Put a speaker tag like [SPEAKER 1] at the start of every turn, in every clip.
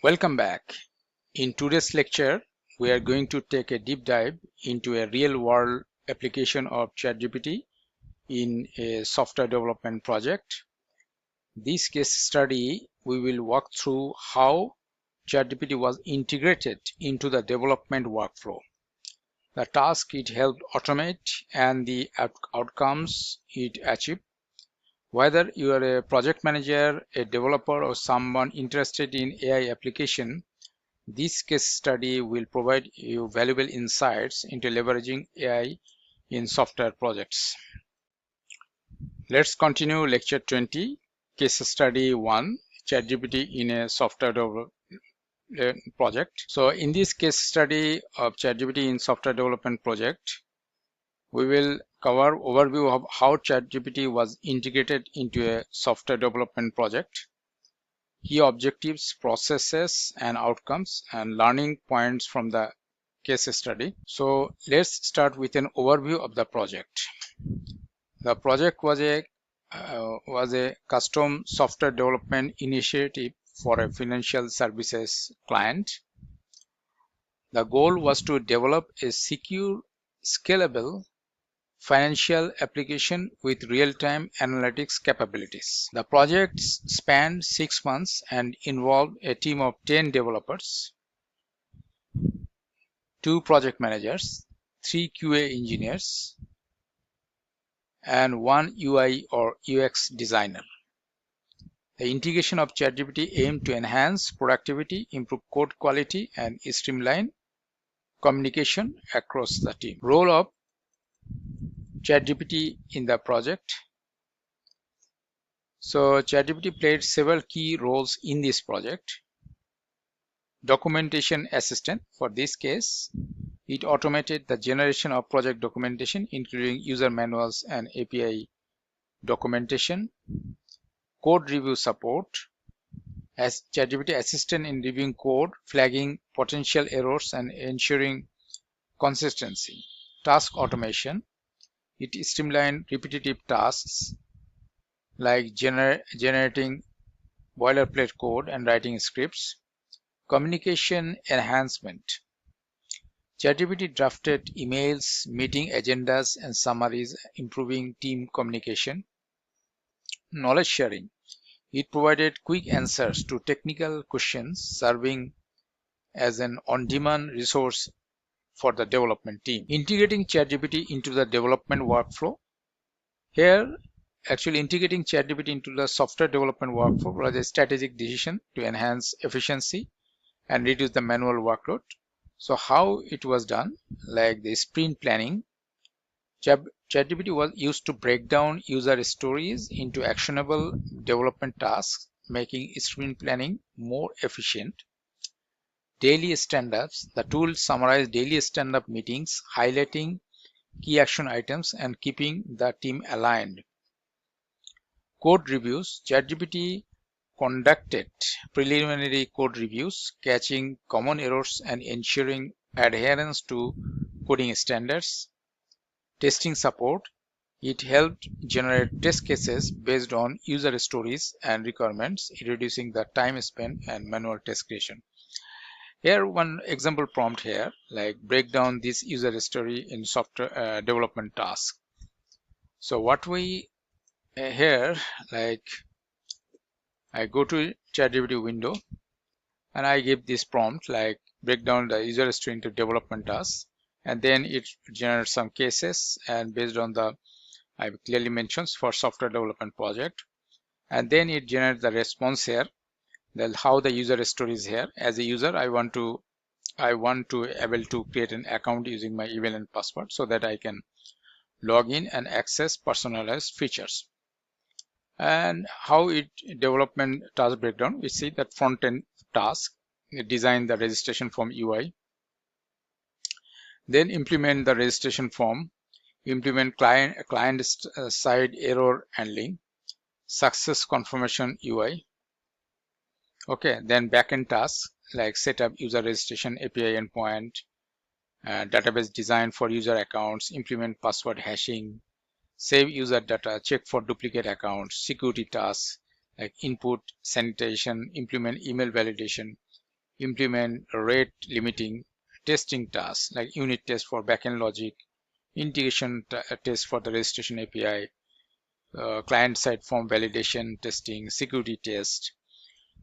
[SPEAKER 1] Welcome back. In today's lecture, we are going to take a deep dive into a real-world application of ChatGPT in a software development project. This case study, we will walk through how ChatGPT was integrated into the development workflow, the task it helped automate, and the outcomes it achieved. Whether you are a project manager, a developer, or someone interested in AI application, this case study will provide you valuable insights into leveraging AI in software projects. Let's continue lecture 20, case study 1, ChatGPT in a software development project. So in this case study of ChatGPT in software development project, we will cover overview of how ChatGPT was integrated into a software development project, key objectives, processes, and outcomes, and learning points from the case study. So let's start with an overview of the project. The project was a custom software development initiative for a financial services client. The goal was to develop a secure, scalable financial application with real-time analytics capabilities. The project spanned 6 months and involved a team of 10 developers, 2 project managers, 3 QA engineers, and 1 UI or UX designer. The integration of ChatGPT aimed to enhance productivity, improve code quality, and streamline communication across the team. Role of ChatGPT in the project. So ChatGPT played several key roles in this project. Documentation assistant. For this case, it automated the generation of project documentation, including user manuals and API documentation. Code review support. As ChatGPT assistant in reviewing code, flagging potential errors, and ensuring consistency. Task automation. It streamlined repetitive tasks like generating boilerplate code and writing scripts. Communication enhancement. ChatGPT drafted emails, meeting agendas, and summaries, improving team communication. Knowledge sharing. It provided quick answers to technical questions, serving as an on-demand resource for the development team. Integrating ChatGPT into the development workflow. Here, actually integrating ChatGPT into the software development workflow was a strategic decision to enhance efficiency and reduce the manual workload. So how it was done, like the sprint planning. ChatGPT was used to break down user stories into actionable development tasks, making sprint planning more efficient. Daily stand-ups. The tool summarized daily stand-up meetings, highlighting key action items and keeping the team aligned. Code reviews. ChatGPT conducted preliminary code reviews, catching common errors and ensuring adherence to coding standards. Testing support. It helped generate test cases based on user stories and requirements, reducing the time spent and manual test creation. Here one example prompt here, like break down this user story in software development task. So what we here, like I go to ChatGPT window and I give this prompt like break down the user story into development tasks, and then it generates some cases, and based on the I clearly mentions for software development project, and then it generates the response here. Then how the user story is here. As a user, I want to able to create an account using my email and password so that I can log in and access personalized features. And how it development task breakdown. We see that front end task, design the registration form UI, then implement the registration form, implement client side error handling, success confirmation UI. Okay, then backend tasks like set up user registration API endpoint, database design for user accounts, implement password hashing, save user data, check for duplicate accounts, security tasks like input, sanitation, implement email validation, implement rate limiting testing tasks like unit test for backend logic, integration test for the registration API, client-side form validation testing, security test,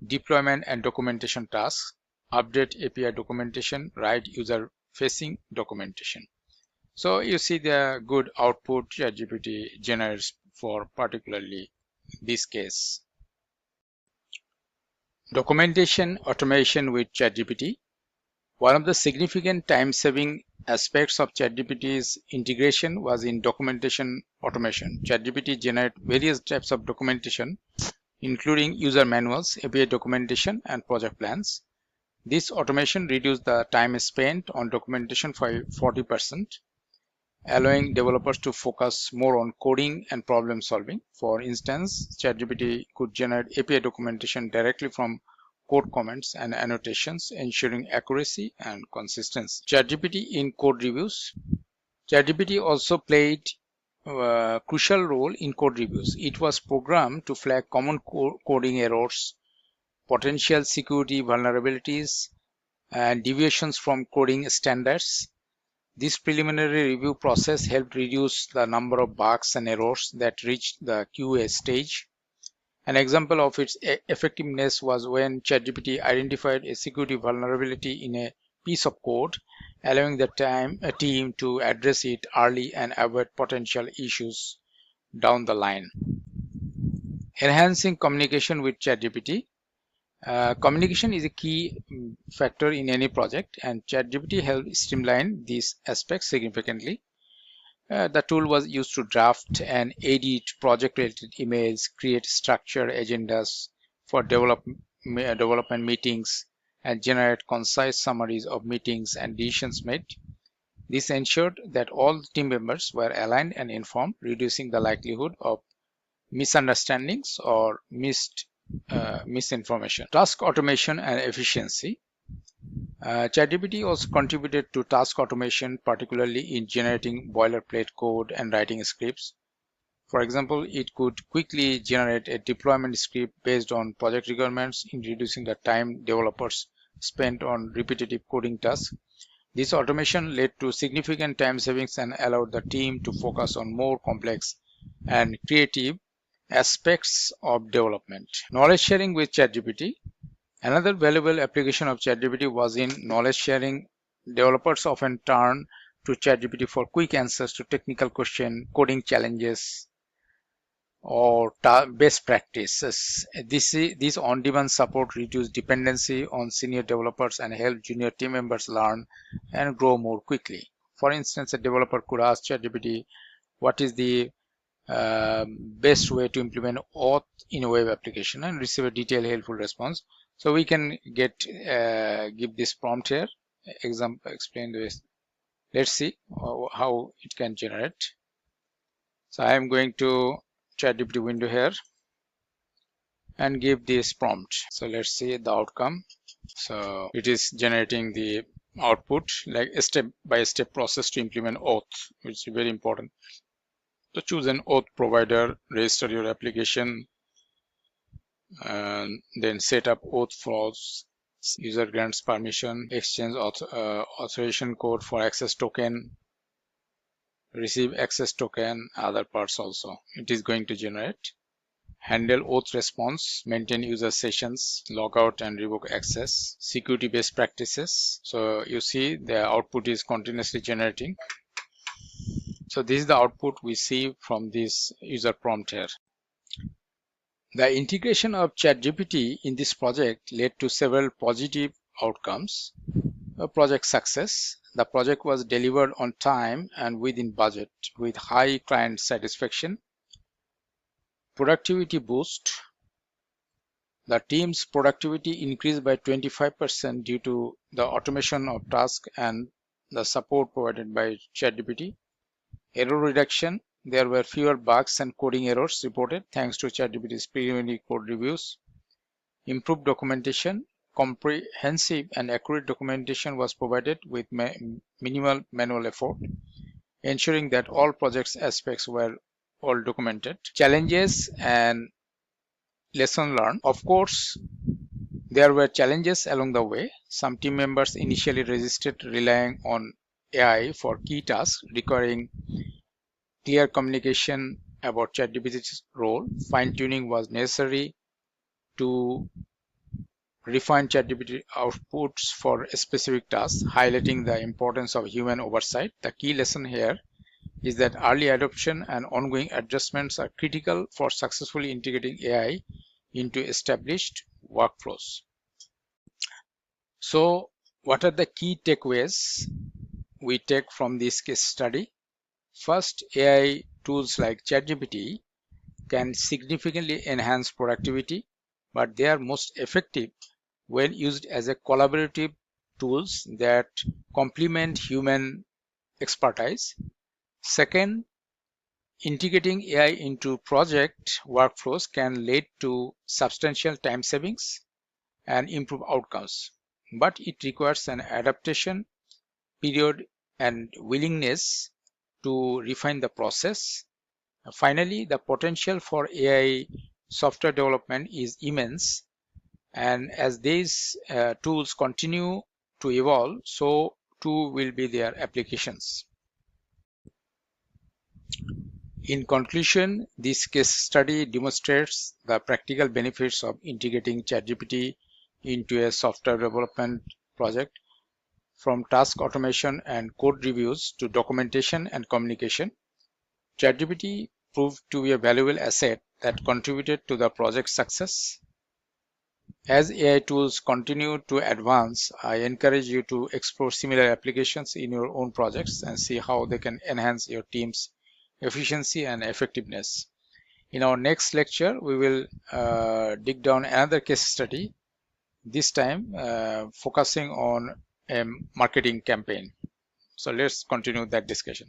[SPEAKER 1] deployment and documentation tasks, update API documentation, write user-facing documentation. So you see the good output ChatGPT generates for particularly this case. Documentation automation with ChatGPT. One of the significant time-saving aspects of ChatGPT's integration was in documentation automation. ChatGPT generates various types of documentation, including user manuals, API documentation, and project plans. This automation reduced the time spent on documentation by 40%, allowing developers to focus more on coding and problem solving. For instance, ChatGPT could generate API documentation directly from code comments and annotations, ensuring accuracy and consistency. ChatGPT in code reviews. ChatGPT also played a crucial role in code reviews. It was programmed to flag common coding errors, potential security vulnerabilities, and deviations from coding standards. This preliminary review process helped reduce the number of bugs and errors that reached the QA stage. An example of its effectiveness was when ChatGPT identified a security vulnerability in a piece of code, allowing a team to address it early and avoid potential issues down the line. Enhancing communication with ChatGPT. Communication is a key factor in any project, and ChatGPT helped streamline these aspects significantly. The tool was used to draft and edit project-related emails, create structured agendas for development meetings, and generate concise summaries of meetings and decisions made. This ensured that all team members were aligned and informed, reducing the likelihood of misunderstandings or misinformation. Task automation and efficiency. ChatGPT also contributed to task automation, particularly in generating boilerplate code and writing scripts. For example, it could quickly generate a deployment script based on project requirements, in reducing the time developers spent on repetitive coding tasks. This automation led to significant time savings and allowed the team to focus on more complex and creative aspects of development. Knowledge sharing with ChatGPT. Another valuable application of ChatGPT was in knowledge sharing. Developers often turn to ChatGPT for quick answers to technical questions, coding challenges, or best practices. This on-demand support reduced dependency on senior developers and helped junior team members learn and grow more quickly. For instance, a developer could ask ChatGPT what is the best way to implement auth in a web application and receive a detailed, helpful response. So we can give this prompt here. Explain this. Let's see how it can generate. So I am going to ChatGPT window here and give this prompt. So let's see the outcome. So it is generating the output, like a step-by-step process to implement auth, which is very important. So choose an auth provider, register your application, and then set up auth flows. User grants permission, exchange authorization code for access token, receive access token, other parts also. It is going to generate. Handle auth response, maintain user sessions, log out and revoke access, security best practices. So you see the output is continuously generating. So this is the output we see from this user prompt here. The integration of ChatGPT in this project led to several positive outcomes. Project success. The project was delivered on time and within budget with high client satisfaction. Productivity boost. The team's productivity increased by 25% due to the automation of tasks and the support provided by ChatGPT. Error reduction. There were fewer bugs and coding errors reported thanks to ChatGPT's preliminary code reviews. Improved documentation. Comprehensive and accurate documentation was provided with minimal manual effort, ensuring that all projects aspects were all documented. Challenges and lesson learned. Of course, There were challenges along the way. Some team members initially resisted relying on AI for key tasks requiring clear communication about ChatGPT's role. Fine-tuning was necessary to refine ChatGPT outputs for specific tasks, highlighting the importance of human oversight. The key lesson here is that early adoption and ongoing adjustments are critical for successfully integrating AI into established workflows. So, what are the key takeaways we take from this case study? First, AI tools like ChatGPT can significantly enhance productivity, but they are most effective when used as a collaborative tools that complement human expertise. Second, integrating AI into project workflows can lead to substantial time savings and improve outcomes, but it requires an adaptation period and willingness to refine the process. Finally, the potential for AI software development is immense, and as these tools continue to evolve, so too will be their applications. In conclusion, this case study demonstrates the practical benefits of integrating ChatGPT into a software development project, from task automation and code reviews to documentation and communication. ChatGPT proved to be a valuable asset that contributed to the project's success. As AI tools continue to advance, I encourage you to explore similar applications in your own projects and see how they can enhance your team's efficiency and effectiveness. In our next lecture, we will dig down another case study, this time focusing on a marketing campaign. So let's continue that discussion.